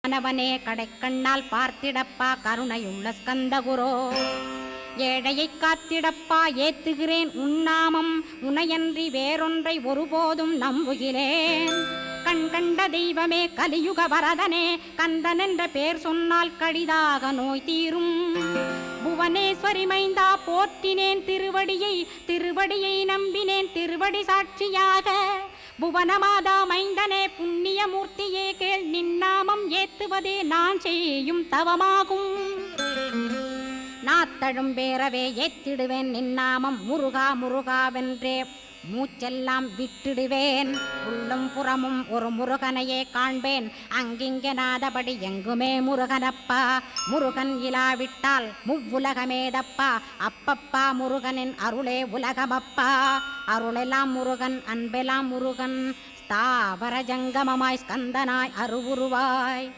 கணவனே கடைக்கண்ணால் பார்த்திடப்பா கருணையுள்ள ஸ்கந்தகுரோ ஏழையை காத்திடப்பா ஏத்துகிறேன் உன்னாமம் உனையன்றி வேறொன்றை ஒருபோதும் நம்புகிறேன் கண் கண்ட தெய்வமே கலியுக வரதனே கந்தன் என்ற பேர் சொன்னால் கடிதாக நோய் தீரும் புவனேஸ்வரி மைந்தா போற்றினேன் திருவடியை நம்பினேன் திருவடி சாட்சியாக புவனமாதா மைந்தனே புண்ணியமூர்த்தியே கேள் நின்னாமம் ஏத்துவதே நான் செய்யும் தவமாகும் நாத்தழும் பேரவே ஏத்திடுவேன் நின்னாமம் முருகா முருகாவென்றே மூச்செல்லாம் விட்டிடுவேன் உள்ளும் புறமும் ஒரு முருகனையே காண்பேன் அங்கிங்கெனாதபடி எங்குமே முருகனப்பா முருகன் இலாவிட்டால் முவ்வுலகமேதப்பா அப்பப்பா முருகனின் அருளே உலகமப்பா அருளெல்லாம் முருகன் அன்பெல்லாம் முருகன் ஸ்தாவர ஜங்கமமாய் ஸ்கந்தனாய் அருவுருவாய்